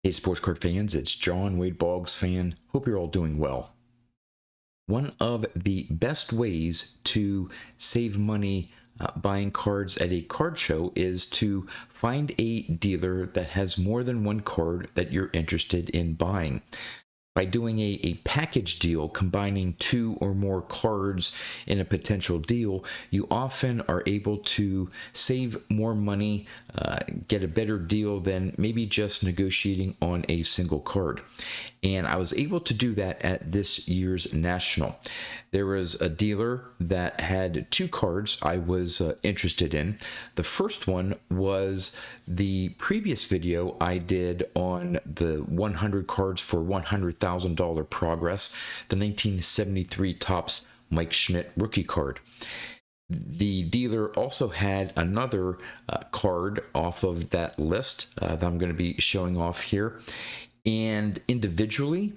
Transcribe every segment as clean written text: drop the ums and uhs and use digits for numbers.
Hey, sports card fans, it's John Wade Boggs fan. Hope you're all doing well. One of the best ways to save money buying cards at a card show is to find a dealer that has more than one card that you're interested in buying. By doing a package deal, combining two or more cards in a potential deal, you often are able to save more money, get a better deal than maybe just negotiating on a single card. And I was able to do that at this year's National. There was a dealer that had two cards I was interested in. The first one was the previous video I did on the 100 cards for $100,000 progress, the 1973 Topps Mike Schmidt rookie card. The dealer also had another card off of that list that I'm going to be showing off here. And individually,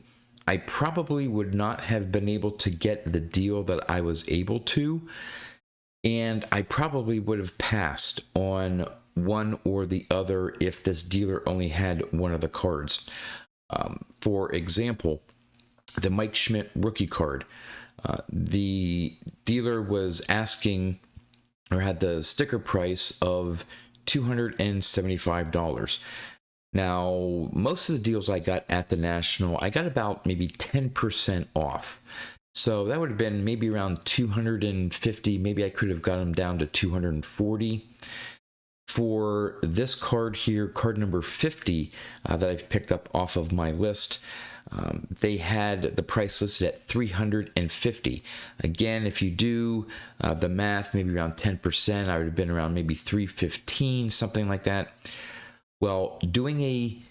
I probably would not have been able to get the deal that I was able to, and I probably would have passed on one or the other if this dealer only had one of the cards. For example, the Mike Schmidt rookie card. The dealer was asking, or had the sticker price of $275. Now, most of the deals I got at the National, I got about maybe 10% off. So that would have been maybe around 250. Maybe I could have got them down to 240. For this card here, card number 50, that I've picked up off of my list, they had the price listed at $350. Again, if you do the math, maybe around 10%, I would have been around maybe $315, something like that. Well, doing a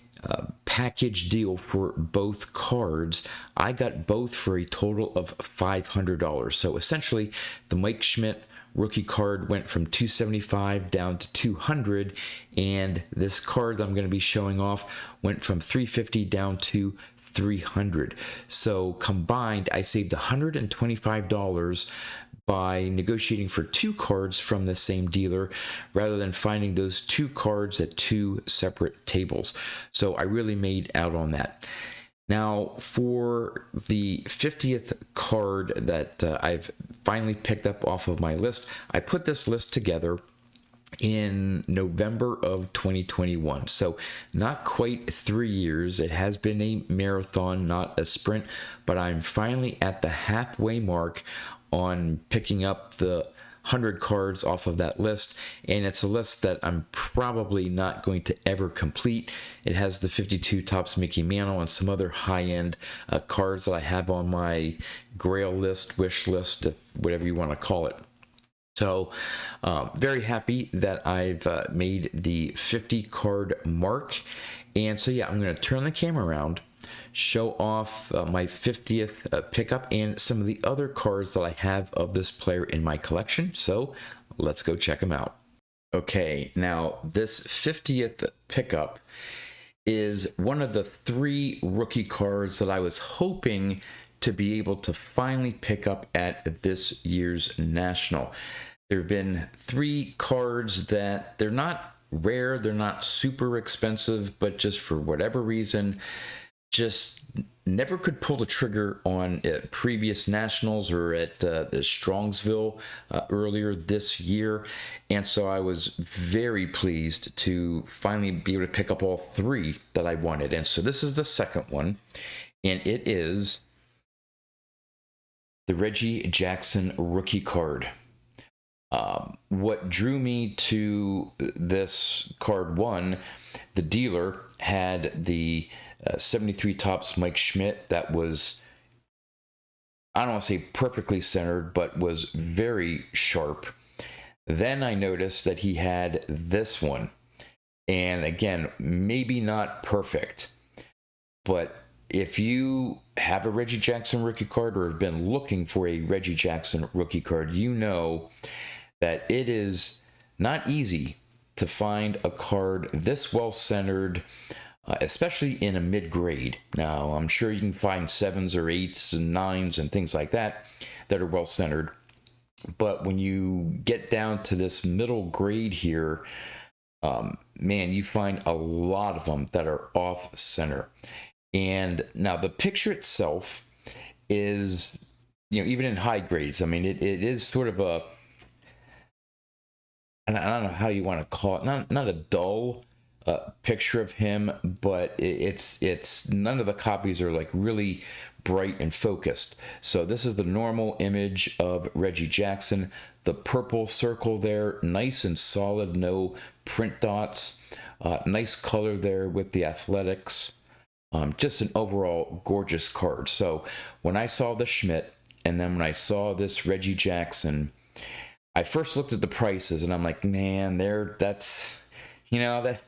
package deal for both cards, I got both for a total of $500. So essentially, the Mike Schmidt rookie card went from $275 down to $200, and this card that I'm going to be showing off went from $350 down to $300. So combined, I saved $125 by negotiating for two cards from the same dealer rather than finding those two cards at two separate tables. So I really made out on that. Now, for the 50th card that I've finally picked up off of my list, I put this list together in November of 2021. So not quite 3 years. It has been a marathon, not a sprint, but I'm finally at the halfway mark on picking up the 100 cards off of that list, and it's a list that I'm probably not going to ever complete. It has the 52 Topps Mickey Mantle and some other high-end cards that I have on my grail list, wish list, whatever you want to call it. So very happy that I've made the 50 card mark. And so yeah, I'm going to turn the camera around, show off my 50th pickup and some of the other cards that I have of this player in my collection. So let's go check them out. Okay, now this 50th pickup is one of the three rookie cards that I was hoping to be able to finally pick up at this year's National. There have been three cards that they're not rare, they're not super expensive, but just for whatever reason, just never could pull the trigger on previous Nationals or at the Strongsville earlier this year. And so I was very pleased to finally be able to pick up all three that I wanted. And so this is the second one, and it is the Reggie Jackson rookie card. What drew me to this card, one, the dealer had the 73 Topps Mike Schmidt that was, I don't want to say perfectly centered, but was very sharp. Then I noticed that he had this one, and again, maybe not perfect, but if you have a Reggie Jackson rookie card or have been looking for a Reggie Jackson rookie card, you know that it is not easy to find a card this well centered, especially in a mid-grade. Now, I'm sure you can find 7s or 8s and 9s and things like that that are well centered. But when you get down to this middle grade here, man, you find a lot of them that are off center. And now the picture itself is, even in high grades, I mean, it is sort of a, and I don't know how you want to call it, not a dull picture of him, but it's none of the copies are like really bright and focused. So this is the normal image of Reggie Jackson. The purple circle there, nice and solid, no print dots. Nice color there with the athletics. Just an overall gorgeous card. So when I saw the Schmidt, and then when I saw this Reggie Jackson, I first looked at the prices and I'm like, man, that's, that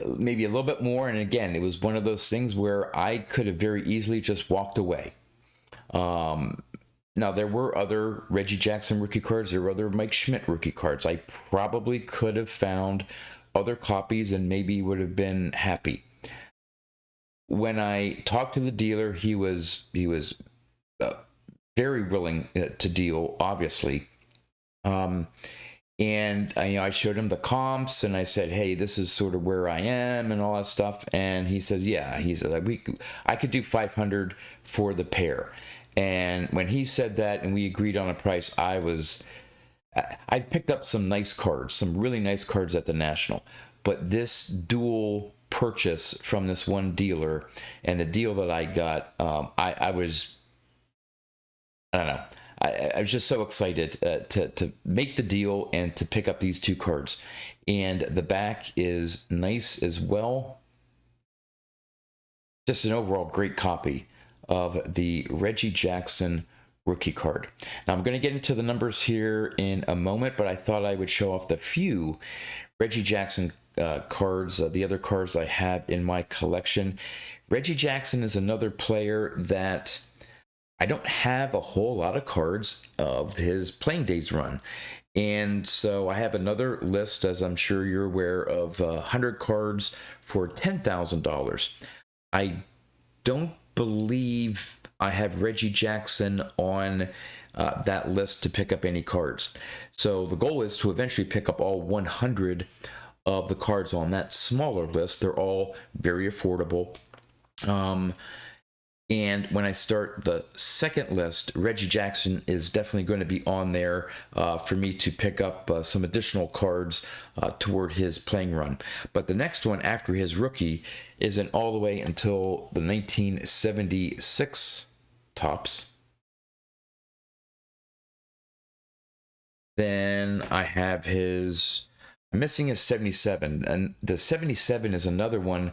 maybe a little bit more. And again, it was one of those things where I could have very easily just walked away. Now, there were other Reggie Jackson rookie cards. There were other Mike Schmidt rookie cards. I probably could have found other copies and maybe would have been happy. When I talked to the dealer, he was very willing to deal, obviously. And I showed him the comps and I said, hey, this is sort of where I am and all that stuff. And he says, yeah, he said, I could do 500 for the pair. And when he said that and we agreed on a price, I picked up some nice cards, some really nice cards at the National. But this dual purchase from this one dealer and the deal that I got, I don't know. I was just so excited to make the deal and to pick up these two cards. And the back is nice as well. Just an overall great copy of the Reggie Jackson rookie card. Now I'm going to get into the numbers here in a moment, but I thought I would show off the few Reggie Jackson cards, the other cards I have in my collection. Reggie Jackson is another player that I don't have a whole lot of cards of his playing days run. And so I have another list, as I'm sure you're aware, of 100 cards for $10,000. I don't believe I have Reggie Jackson on that list to pick up any cards. So the goal is to eventually pick up all 100 of the cards on that smaller list. They're all very affordable. And when I start the second list, Reggie Jackson is definitely going to be on there for me to pick up some additional cards toward his playing run. But the next one after his rookie isn't all the way until the 1976 Topps. Then I have I'm missing his 77. And the 77 is another one,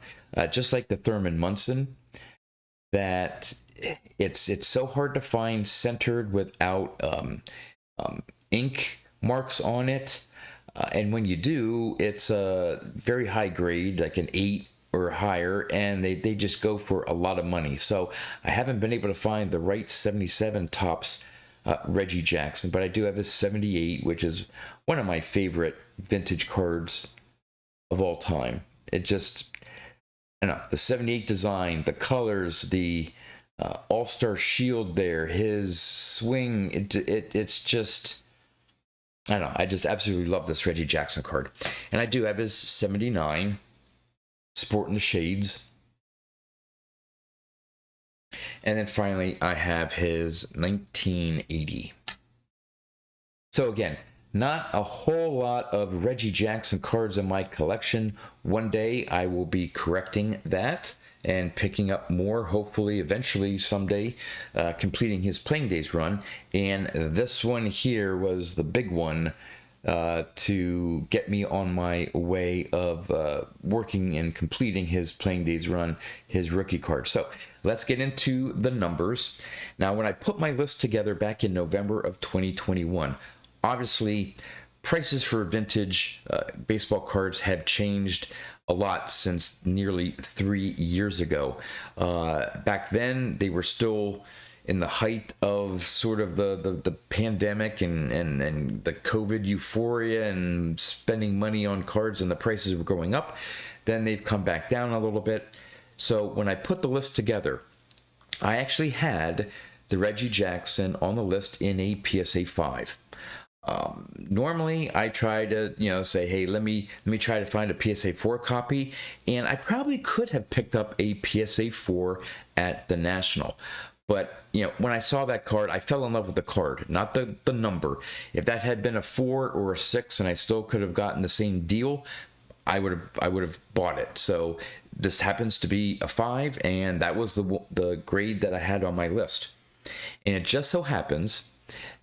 just like the Thurman Munson, that it's so hard to find centered without ink marks on it, and when you do, it's a very high grade, like an 8 or higher, and they just go for a lot of money. So I haven't been able to find the right 77 Topps Reggie Jackson, but I do have his 78, which is one of my favorite vintage cards of all time. It just, I don't know, the 78 design, the colors, the all-star shield there, his swing, it's just, I don't know, I just absolutely love this Reggie Jackson card. And I do have his 79, sporting the shades. And then finally, I have his 1980. So again, not a whole lot of Reggie Jackson cards in my collection. One day I will be correcting that and picking up more, hopefully eventually someday, completing his playing days run. And this one here was the big one to get me on my way of working and completing his playing days run, his rookie card. So let's get into the numbers. Now, when I put my list together back in November of 2021, obviously prices for vintage baseball cards have changed a lot since nearly 3 years ago. Back then, they were still in the height of sort of the pandemic and the COVID euphoria and spending money on cards, and the prices were going up. Then they've come back down a little bit. So when I put the list together, I actually had the Reggie Jackson on the list in a PSA 5. Normally I try to, say, hey, let me try to find a PSA 4 copy, and I probably could have picked up a PSA 4 at the National. But, when I saw that card, I fell in love with the card, not the number. If that had been a 4 or a 6 and I still could have gotten the same deal, I would have bought it. So this happens to be a 5, and that was the grade that I had on my list. And it just so happens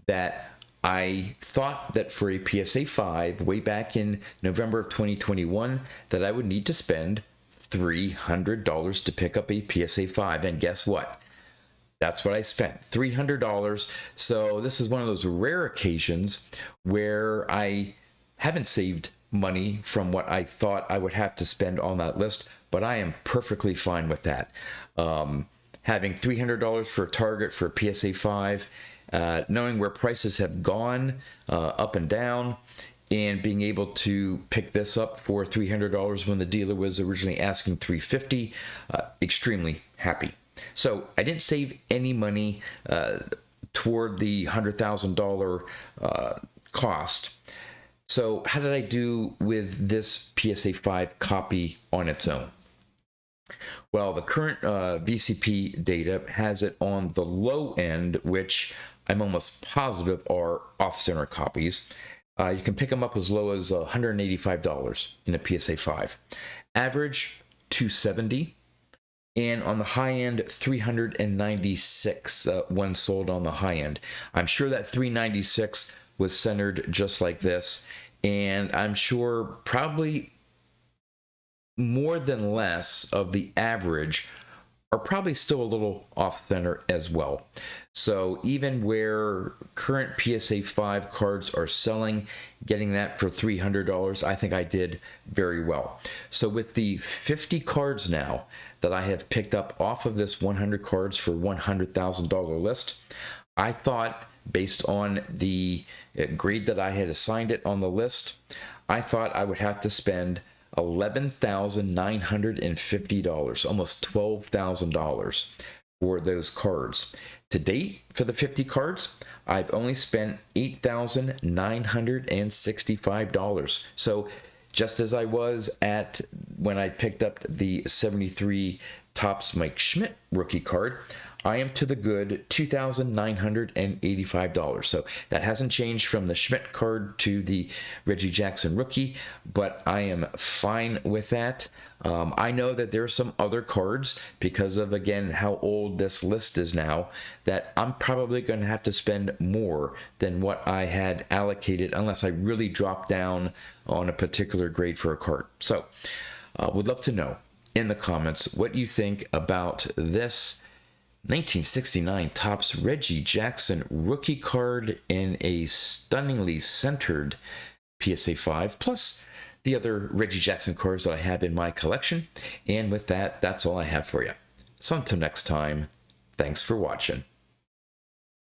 that I thought that for a PSA 5 way back in November of 2021 that I would need to spend $300 to pick up a PSA 5. And guess what? That's what I spent, $300. So this is one of those rare occasions where I haven't saved money from what I thought I would have to spend on that list, but I am perfectly fine with that. Having $300 for a target for a PSA 5, knowing where prices have gone up and down, and being able to pick this up for $300 when the dealer was originally asking $350, extremely happy. So I didn't save any money toward the $100,000 cost. So how did I do with this PSA 5 copy on its own? Well, the current VCP data has it on the low end, which I'm almost positive are off-center copies. You can pick them up as low as $185 in a PSA 5. Average, $270. And on the high end, $396 when sold on the high end. I'm sure that $396 was centered just like this. And I'm sure probably more than less of the average are probably still a little off center as well. So even where current PSA 5 cards are selling, getting that for $300, I think I did very well. So with the 50 cards now that I have picked up off of this 100 cards for $100,000 list, I thought, based on the grade that I had assigned it on the list, I thought I would have to spend $11,950, almost $12,000 for those cards. To date, for the 50 cards, I've only spent $8,965. So just as I was at when I picked up the 73 Topps Mike Schmidt rookie card, I am to the good $2,985. So that hasn't changed from the Schmidt card to the Reggie Jackson rookie, but I am fine with that. I know that there are some other cards, because of, again, how old this list is now, that I'm probably going to have to spend more than what I had allocated unless I really drop down on a particular grade for a card. So would love to know in the comments what you think about this 1969 Topps Reggie Jackson rookie card in a stunningly centered PSA 5, plus the other Reggie Jackson cards that I have in my collection. And with that, that's all I have for you. So until next time, thanks for watching.